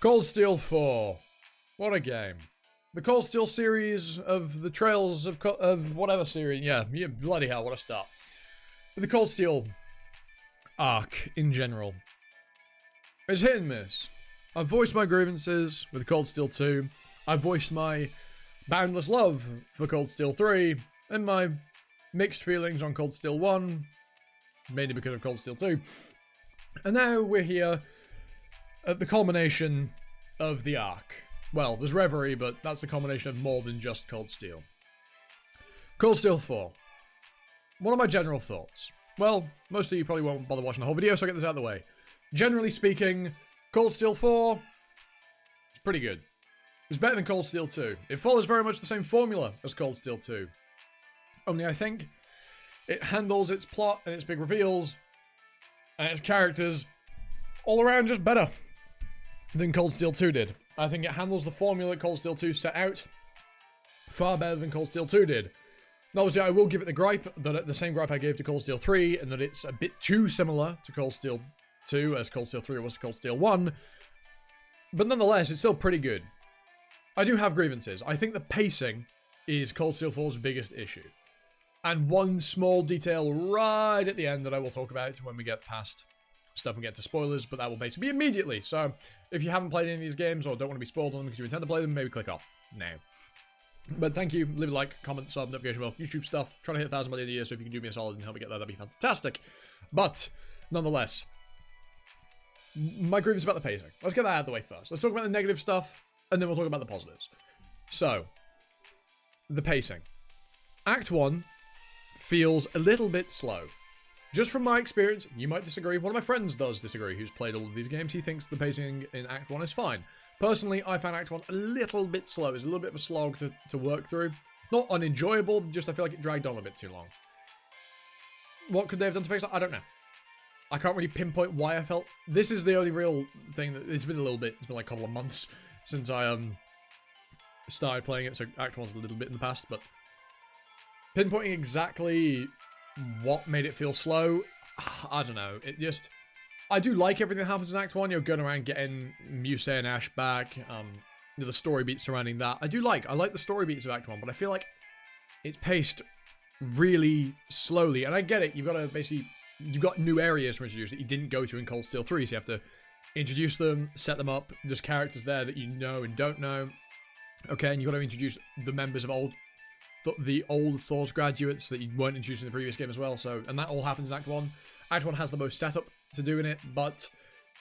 Cold Steel 4. What a game. The Cold Steel series of the Trails of whatever series. Yeah, bloody hell, what a start. But the Cold Steel arc in general is hit and miss. I've voiced my grievances with Cold Steel 2. I've voiced my boundless love for Cold Steel 3 and my mixed feelings on Cold Steel 1, mainly because of Cold Steel 2. And now we're here at the culmination of the arc. Well, there's Reverie, but that's the culmination of more than just Cold Steel. Cold Steel 4. What are my general thoughts? Well, most of you probably won't bother watching the whole video, so I'll get this out of the way. Generally speaking, Cold Steel 4 is pretty good. It's better than Cold Steel 2. It follows very much the same formula as Cold Steel 2. Only I think it handles its plot and its big reveals and its characters all around just better than Cold Steel 2 did. I think it handles the formula that Cold Steel 2 set out far better than Cold Steel 2 did. And obviously, I will give it the gripe, that the same gripe I gave to Cold Steel 3, and that it's a bit too similar to Cold Steel 2 as Cold Steel 3 was to Cold Steel 1. But nonetheless, it's still pretty good. I do have grievances. I think the pacing is Cold Steel 4's biggest issue. And one small detail right at the end that I will talk about when we get past stuff and get to spoilers, but that will basically be immediately. So if you haven't played any of these games or don't want to be spoiled on them because you intend to play them, maybe click off now. But thank you. Leave a like, comment, sub, notification bell, YouTube stuff. Trying to hit 1,000 by the end of the year, so if you can do me a solid and help me get there, that'd be fantastic. But nonetheless, my grievance about the pacing. Let's get that out of the way first. Let's talk about the negative stuff, and then we'll talk about the positives. So, the pacing. Act 1 feels a little bit slow. Just from my experience, you might disagree. One of my friends does disagree, who's played all of these games. He thinks the pacing in Act 1 is fine. Personally, I found Act 1 a little bit slow. It's a little bit of a slog to work through. Not unenjoyable, just I feel like it dragged on a bit too long. What could they have done to fix it? I don't know. I can't really pinpoint why I felt... This is the only real thing that... It's been a little bit... It's been like a couple of months since I started playing it, so Act 1's a little bit in the past, but... Pinpointing exactly what made it feel slow, I don't know. It just... I do like everything that happens in Act 1. You're going around getting Musa and Ash back. The story beats surrounding that. I like the story beats of Act 1, but I feel like it's paced really slowly. And I get it. You've got to basically... You've got new areas to introduce that you didn't go to in Cold Steel 3, so you have to introduce them, set them up. There's characters there that you know and don't know. Okay, and you've got to introduce the members of the old Thor's graduates that you weren't introduced in the previous game as well. So, and that all happens in Act 1. Act 1 has the most setup to do in it, but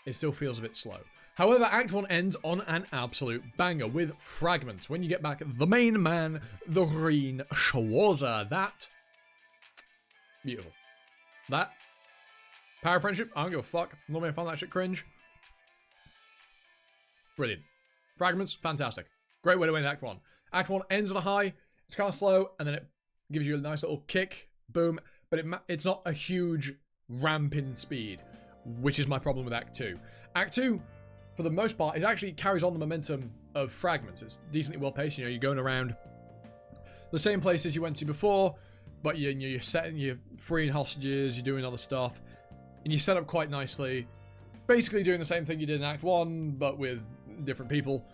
it still feels a bit slow. However, Act 1 ends on an absolute banger with Fragments. When you get back the main man, the Green Schwarzer. That... Beautiful. That... Power Friendship, I don't give a fuck. Normally I find that shit cringe. Brilliant. Fragments, fantastic. Great way to end Act 1. Act 1 ends on a high. It's kind of slow, and then it gives you a nice little kick. Boom. But it's not a huge ramp in speed, which is my problem with Act 2. Act 2, for the most part, it actually carries on the momentum of Fragments. It's decently well paced. You know, you're going around the same places you went to before, but you're freeing hostages, you're doing other stuff. And you set up quite nicely, basically doing the same thing you did in Act 1, but with different people.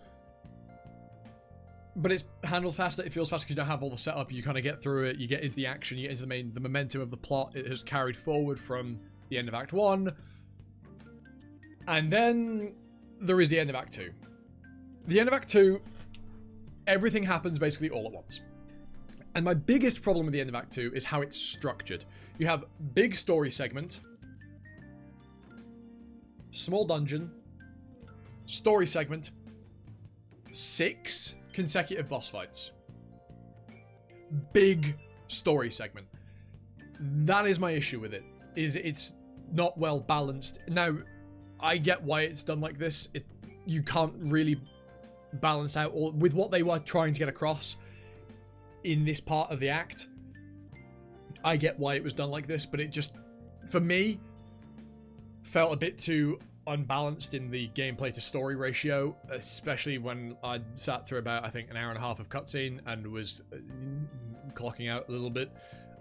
But it's handled faster, it feels faster because you don't have all the setup, you kind of get through it, you get into the action, you get into the momentum of the plot. It has carried forward from the end of Act 1. And then there is the end of Act 2. The end of Act 2, everything happens basically all at once. And my biggest problem with the end of Act 2 is how it's structured. You have big story segment, small dungeon, story segment, 6 consecutive boss fights. Big story segment. That is my issue with it, is it's not well balanced. Now, I get why it's done like this. You can't really balance out all with what they were trying to get across in this part of the act. I get why it was done like this, but it just, for me, felt a bit too unbalanced in the gameplay to story ratio, especially when I sat through about, I think, an hour and a half of cutscene and was clocking out a little bit,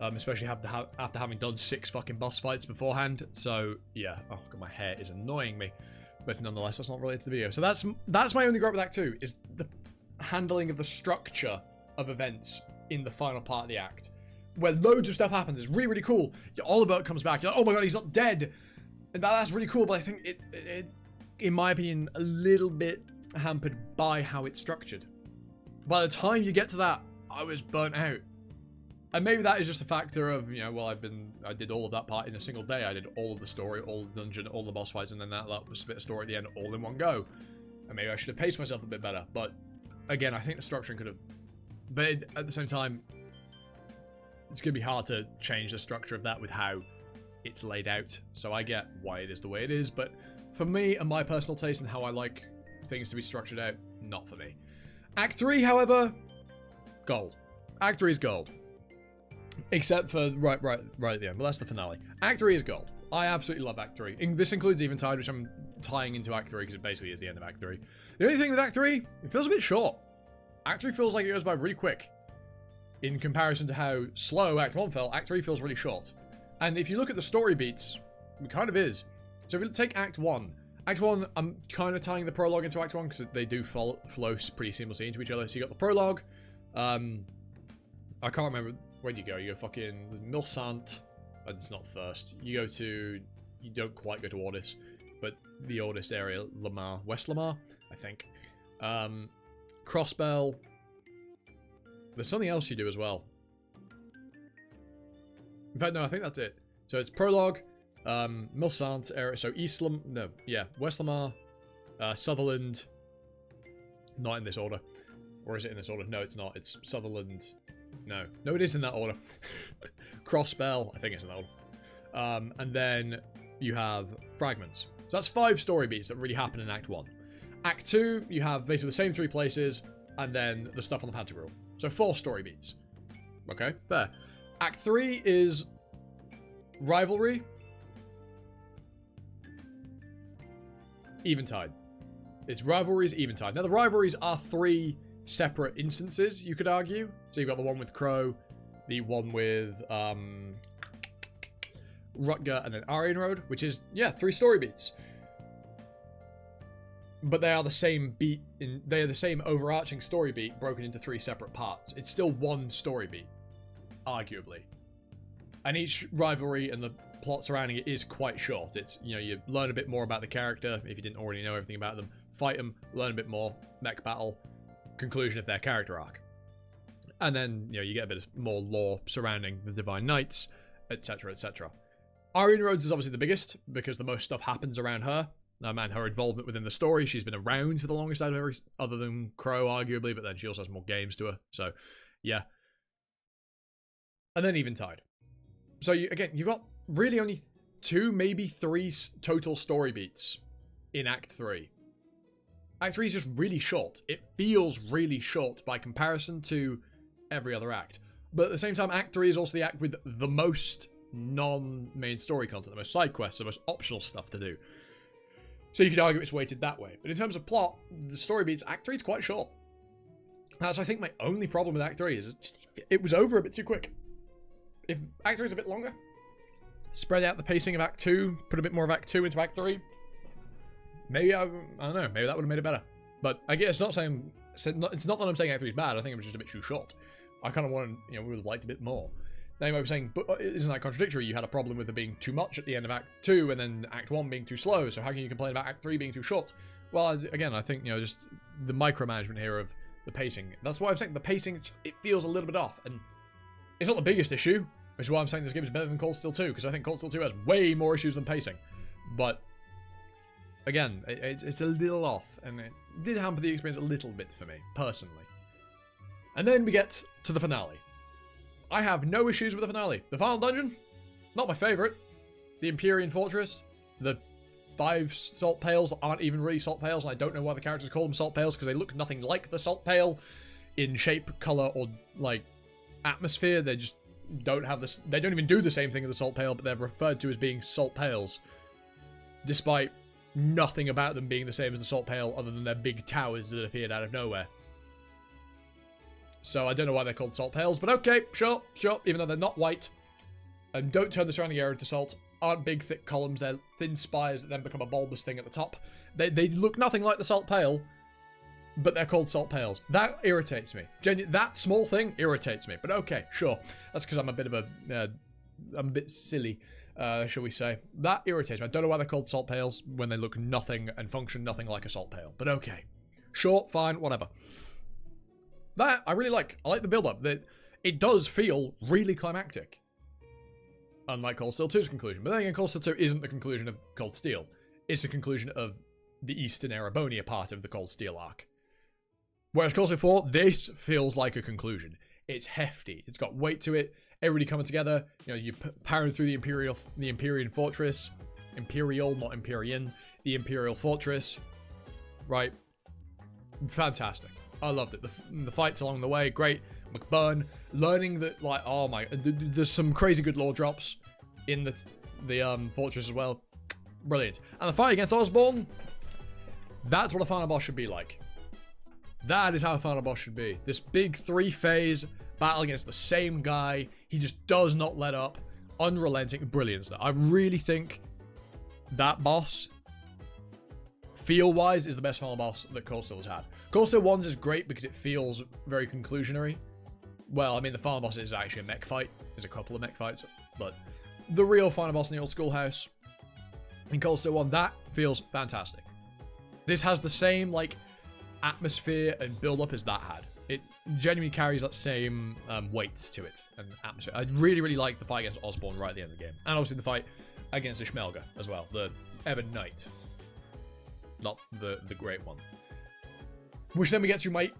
especially after having done 6 fucking boss fights beforehand. So yeah, oh god, my hair is annoying me. But nonetheless, that's not related to the video. So that's my only gripe with Act 2, is the handling of the structure of events in the final part of the act. Where loads of stuff happens. It's really, really cool. Oliver comes back. You're like, oh my god, he's not dead. And that's really cool, but I think it, in my opinion, a little bit hampered by how it's structured. By the time you get to that, I was burnt out. And maybe that is just a factor of, you know, well, I did all of that part in a single day. I did all of the story, all the dungeon, all the boss fights, and then that was a bit of story at the end, all in one go. And maybe I should have paced myself a bit better. But again, I think the structuring could have. But at the same time, it's going to be hard to change the structure of that with how it's laid out. So I get why it is the way it is. But for me and my personal taste and how I like things to be structured out, not for me. Act 3, however, gold. Act 3 is gold. Except for right at the end. But that's the finale. Act 3 is gold. I absolutely love Act 3. And this includes Eventide, which I'm tying into Act 3 because it basically is the end of Act 3. The only thing with Act 3, it feels a bit short. Act 3 feels like it goes by really quick. In comparison to how slow Act 1 felt, Act 3 feels really short. And if you look at the story beats, it kind of is. So if you take Act 1, I'm kind of tying the prologue into Act 1 because they do flow pretty seamlessly into each other. So you got the prologue. I can't remember. Where'd you go? You go fucking Milsant. It's not first. You don't quite go to Ordis, but the Ordis area, Lamar, West Lamar, I think. Crossbell. There's something else you do as well. In fact, no, I think that's it. So it's prologue, Milsant area, so West Lamar, Sutherland, not in this order. Or is it in this order? No, it's not. It's Sutherland. No, it is in that order. Crossbell, I think it's in that order. And then you have Fragments. So that's 5 story beats that really happen in Act 1. Act 2, you have basically the same 3 places, and then the stuff on the Pantagruel. So 4 story beats. Okay, fair. Act 3 is Rivalry, Eventide. It's Rivalries, Eventide. Now the Rivalries are 3 separate instances, you could argue. So you've got the one with Crow, the one with Rutger, and then Aryan Road, which is, 3 story beats. But they are the same beat, they are the same overarching story beat broken into 3 separate parts. It's still one story beat, arguably. And each rivalry and the plot surrounding it is quite short. It's, you learn a bit more about the character, if you didn't already know everything about them, fight them, learn a bit more, mech battle, conclusion of their character arc. And then, you get a bit more lore surrounding the Divine Knights, etc., etc. Aryan Rhodes is obviously the biggest, because the most stuff happens around her. And her involvement within the story. She's been around for the longest out of every, other than Crow, arguably, but then she also has more games to her. So, yeah. And then Eventide. So, you've got really only 2, maybe 3 total story beats in Act 3. Act 3 is just really short. It feels really short by comparison to every other act. But at the same time, Act 3 is also the act with the most non-main story content, the most side quests, the most optional stuff to do. So you could argue it's weighted that way. But in terms of plot, the story beats, Act 3 is quite short. That's, I think, my only problem with Act 3 is it was over a bit too quick. If Act 3 is a bit longer, spread out the pacing of Act 2, put a bit more of Act 2 into Act 3, maybe, I don't know, maybe that would have made it better. But I guess it's not that I'm saying Act 3 is bad, I think it was just a bit too short. I kind of wanted, we would have liked a bit more. Now you might be saying, but isn't that contradictory? You had a problem with it being too much at the end of Act 2 and then Act 1 being too slow, so how can you complain about Act 3 being too short? Well, again, I think, just the micromanagement here of the pacing. That's why I'm saying the pacing, it feels a little bit off, and it's not the biggest issue, which is why I'm saying this game is better than Cold Steel 2, because I think Cold Steel 2 has way more issues than pacing. But, again, it's a little off, and it did hamper the experience a little bit for me, personally. And then we get to the finale. I have no issues with the finale. The final dungeon, not my favourite. The Empyrean Fortress, the 5 salt pails aren't even really salt pails, and I don't know why the characters call them salt pails, because they look nothing like the salt pail in shape, colour, or, atmosphere. They just don't have this. They don't even do the same thing as the salt pail, but they're referred to as being salt pails, despite nothing about them being the same as the salt pail, other than their big towers that appeared out of nowhere. So I don't know why they're called salt pails, but okay, sure, even though they're not white. And don't turn the surrounding area into salt. aren't big, thick columns. They're thin spires that then become a bulbous thing at the top. They look nothing like the Salt Pale, but they're called Salt Pales. That irritates me. That small thing irritates me. But okay, sure. That's because I'm a bit of a... I'm a bit silly, shall we say. That irritates me. I don't know why they're called Salt Pales when they look nothing and function nothing like a Salt Pale. But okay. Sure, fine, whatever. That, I really like. I like the build-up. It does feel really climactic. Unlike Cold Steel 2's conclusion. But then again, Cold Steel 2 isn't the conclusion of Cold Steel. It's the conclusion of the Eastern Erebonia part of the Cold Steel arc. Whereas Cold Steel 4, this feels like a conclusion. It's hefty. It's got weight to it. Everybody coming together. You know, you're powering through the Empyrean Fortress. Imperial, not Empyrean. The Imperial Fortress. Right. Fantastic. I loved it. The fights along the way, great. McBurn, learning that, like, oh my, there's some crazy good lore drops in the fortress as well. Brilliant. And the fight against Osborn, that's what a final boss should be like. That is how a final boss should be. This big 3-phase battle against the same guy. He just does not let up. Unrelenting. Brilliant stuff. I really think that boss, feel-wise, is the best final boss that Cold Steel has had. Cold Steel 1's is great because it feels very conclusionary. Well, I mean, the final boss is actually a mech fight. There's a couple of mech fights. But the real final boss in the old schoolhouse, in Cold Steel 1, that feels fantastic. This has the same, like, atmosphere and build-up as that had. It genuinely carries that same weight to it and atmosphere. I really, really like the fight against Osborn right at the end of the game. And obviously the fight against Ishmelga as well. The Ebon Knight. Not the great one. Which then we get to my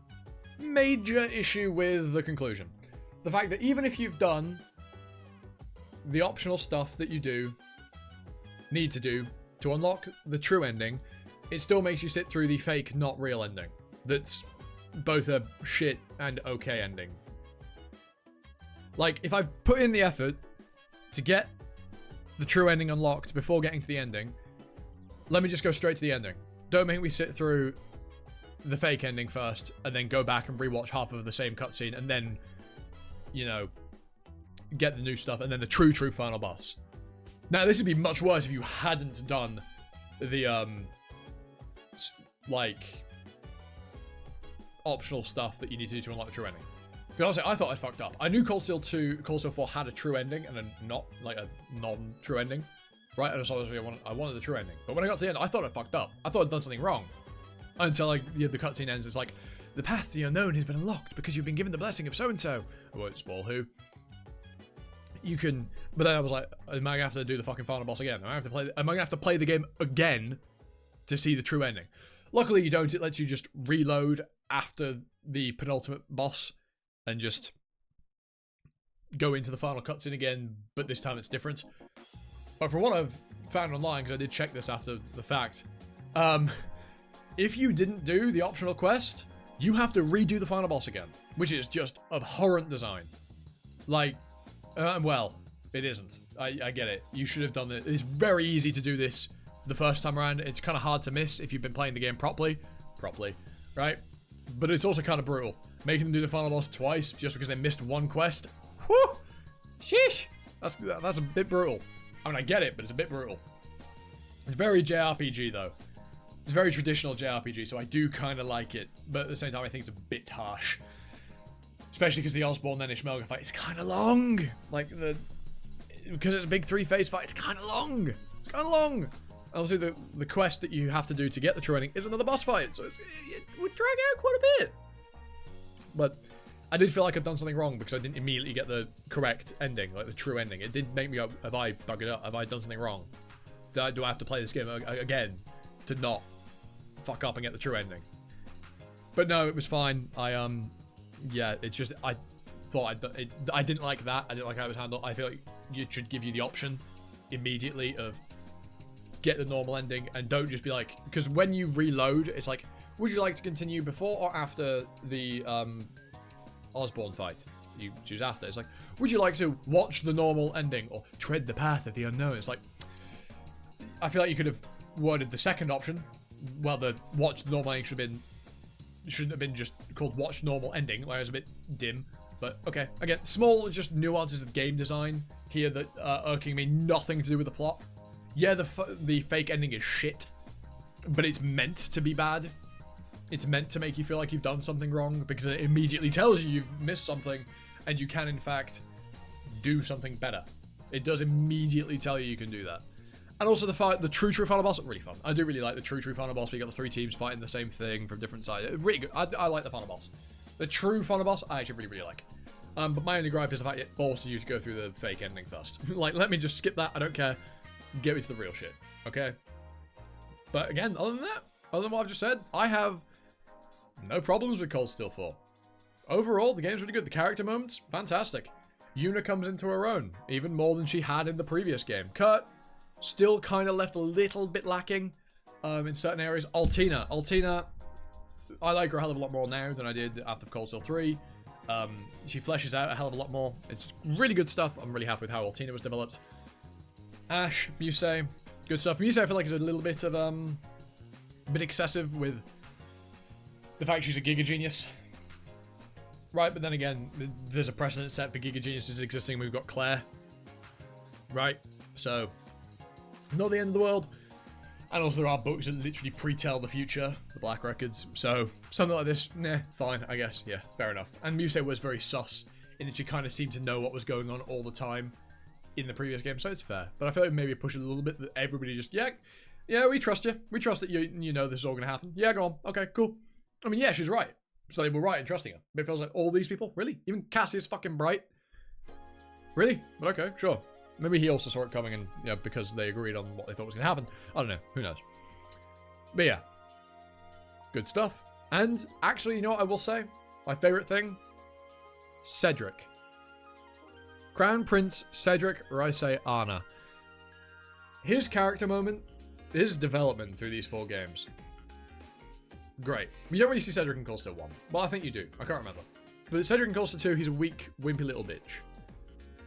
major issue with the conclusion. The fact that even if you've done the optional stuff that you need to do to unlock the true ending, it still makes you sit through the fake, not real ending. That's both a shit and okay ending. Like, if I've put in the effort to get the true ending unlocked before getting to the ending, let me just go straight to the ending. Don't make me sit through the fake ending first, and then go back and rewatch half of the same cutscene, and then, you know, get the new stuff, and then the true final boss. Now, this would be much worse if you hadn't done the, like, optional stuff that you need to do to unlock the true ending. Because honestly, I thought I fucked up. I knew Cold Steel 4 had a true ending, and a non-true ending. Right? And so I wanted the true ending. But when I got to the end, I thought I fucked up. I thought I'd done something wrong. Until, like, the cutscene ends, it's like, the path to the unknown has been unlocked because you've been given the blessing of so-and-so. I won't spoil who. You can... But then I was like, am I going to have to do the fucking final boss again? Am I going to have to play the game again to see the true ending? Luckily, you don't. It lets you just reload after the penultimate boss and just go into the final cutscene again, but this time it's different. But from what I've found online, because I did check this after the fact, if you didn't do the optional quest, you have to redo the final boss again, which is just abhorrent design. Like, well, it isn't. I get it. You should have done it. It's very easy to do this the first time around. It's kind of hard to miss if you've been playing the game properly, right? But it's also kind of brutal. Making them do the final boss twice just because they missed one quest. Whew! Sheesh! That's a bit brutal. I mean, I get it, but it's a bit brutal. It's very JRPG, though. It's very traditional JRPG, so I do kind of like it. But at the same time, I think it's a bit harsh. Especially because the Osborn then Ishmelga fight is kind of long. Like, because it's a big 3-phase fight, it's kind of long. It's kind of long. Obviously, the quest that you have to do to get the true ending is another boss fight, so it would drag out quite a bit. But I did feel like I'd done something wrong because I didn't immediately get the correct ending, like the true ending. It did make me go, have I bugged it up? Have I done something wrong? Do I have to play this game again to not fuck up and get the true ending? But no, it was fine. Yeah, it's just, I thought I didn't like that. I didn't like how it was handled. I feel like it should give you the option immediately of get the normal ending and don't just be like, because when you reload, it's like, would you like to continue before or after the Osborn fight? You choose after. It's like, would you like to watch the normal ending or tread the path of the unknown? It's like, I feel like you could have worded the second option. Well, the watch the normal ending shouldn't have been just called watch normal ending, where it was a bit dim. But okay, again, small just nuances of game design here that are irking me. Nothing to do with the plot. Yeah, the fake ending is shit, but it's meant to be bad. It's meant to make you feel like you've done something wrong because it immediately tells you you've missed something and you can, in fact, do something better. It does immediately tell you can do that. And also the true final boss, really fun. I do really like the true final boss. We got the 3 teams fighting the same thing from different sides. Really good. I like the final boss. The true final boss, I actually really like. But my only gripe is the fact it forces you to go through the fake ending first. Like, let me just skip that. I don't care. Get me to the real shit. Okay? But again, other than that, other than what I've just said, I have no problems with Cold Steel 4. Overall, the game's really good. The character moments, fantastic. Yuna comes into her own, even more than she had in the previous game. Kurt, still kind of left a little bit lacking in certain areas. Altina, I like her a hell of a lot more now than I did after Cold Steel 3. She fleshes out a hell of a lot more. It's really good stuff. I'm really happy with how Altina was developed. Ash, Musei, good stuff. Musei I feel like is a little bit of a bit excessive with the fact she's a Giga Genius. Right, but then again, there's a precedent set for Giga Geniuses existing. We've got Claire. Right, so not the end of the world. And also there are books that literally pre-tell the future, the Black Records. So something like this, nah, fine, I guess. Yeah, fair enough. And Musei was very sus in that she kind of seemed to know what was going on all the time in the previous game, so it's fair. But I feel like maybe push it a little bit that everybody just, yeah, we trust you. We trust that you know this is all going to happen. Yeah, go on. Okay, cool. I mean, yeah, she's right. So they were right in trusting her. But it feels like all these people, really? Even Cassius fucking Bright? Really? But okay, sure. Maybe he also saw it coming and, you know, because they agreed on what they thought was going to happen. I don't know. Who knows? But yeah. Good stuff. And actually, you know what I will say? My favorite thing? Cedric. Crown Prince Cedric Ryusei Arna. His character moment, his development through these 4 games. Great. You don't really see Cedric in Cold Steel 1. Well, I think you do. I can't remember. But Cedric in Cold Steel 2, he's a weak, wimpy little bitch.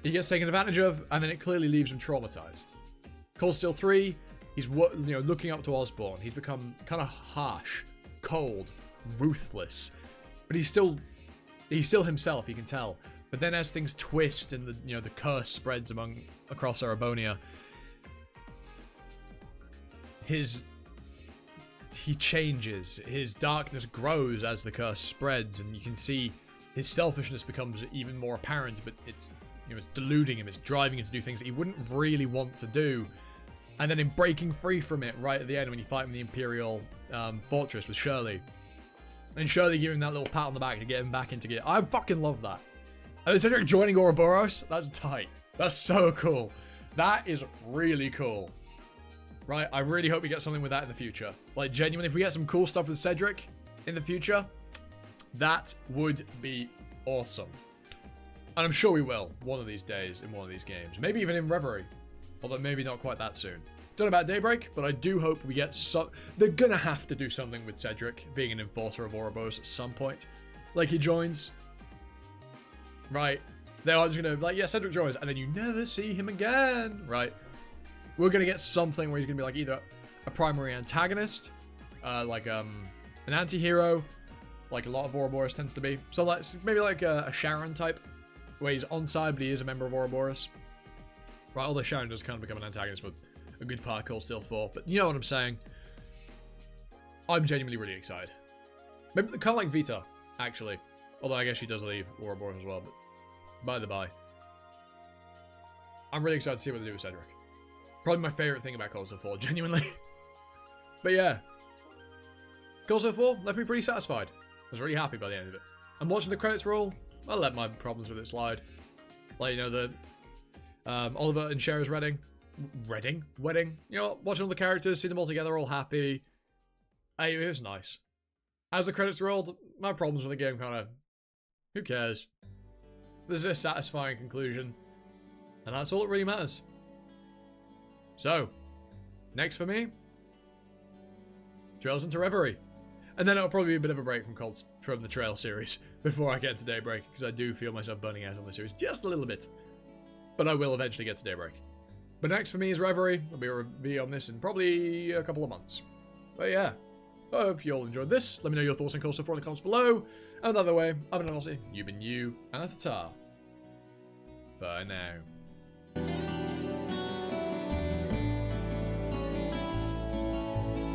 He gets taken advantage of, and then it clearly leaves him traumatized. Cold Steel 3, he's looking up to Osborn. He's become kind of harsh, cold, ruthless, but he's still himself. You can tell. But then as things twist and the curse spreads across Erebonia, he changes. His darkness grows as the curse spreads, and you can see his selfishness becomes even more apparent. But it's deluding him. It's driving him to do things that he wouldn't really want to do. And then in breaking free from it right at the end when you fight him in the Imperial Fortress with Shirley. And Shirley giving him that little pat on the back to get him back into gear. I fucking love that. And then Cedric joining Ouroboros, that's tight. That's so cool. That is really cool. Right, I really hope we get something with that in the future. Like, genuinely, if we get some cool stuff with Cedric in the future, that would be awesome. And I'm sure we will, one of these days, in one of these games. Maybe even in Reverie. Although maybe not quite that soon. Don't know about Daybreak, but I do hope we get some... They're gonna have to do something with Cedric being an enforcer of Ouroboros at some point. Like, he joins... Right. They are just gonna, like, yeah, Cedric joins, and then you never see him again. Right. We're gonna get something where he's gonna be, like, either a primary antagonist, like, an anti-hero, like a lot of Ouroboros tends to be. So, like, maybe like a Sharon type, where he's on side, but he is a member of Ouroboros. Right, although Sharon does kind of become an antagonist for a good part of Cold Steel 4, but you know what I'm saying. I'm genuinely really excited. Maybe kind of like Vita, actually. Although I guess she does leave Ouroboros as well, but by the by. I'm really excited to see what they do with Cedric. Probably my favorite thing about Cold Steel 4, genuinely. But yeah. Cold Steel 4 left me pretty satisfied. I was really happy by the end of it. I'm watching the credits roll. I'll let my problems with it slide. Like, the Oliver and Cher's wedding. Wedding? Watching all the characters, see them all together, all happy. Hey, it was nice. As the credits rolled, my problems with the game kind of... Who cares? This is a satisfying conclusion. And that's all that really matters. So, next for me, Trails into Reverie. And then it'll probably be a bit of a break from the Trail series before I get to Daybreak, because I do feel myself burning out on the series just a little bit. But I will eventually get to Daybreak. But next for me is Reverie. There'll be a review on this in probably a couple of months. But yeah, I hope you all enjoyed this. Let me know your thoughts on Cold Steel 4 in the comments below. And either way, I've been Aussie, you've been you, and a ta-ta. For now.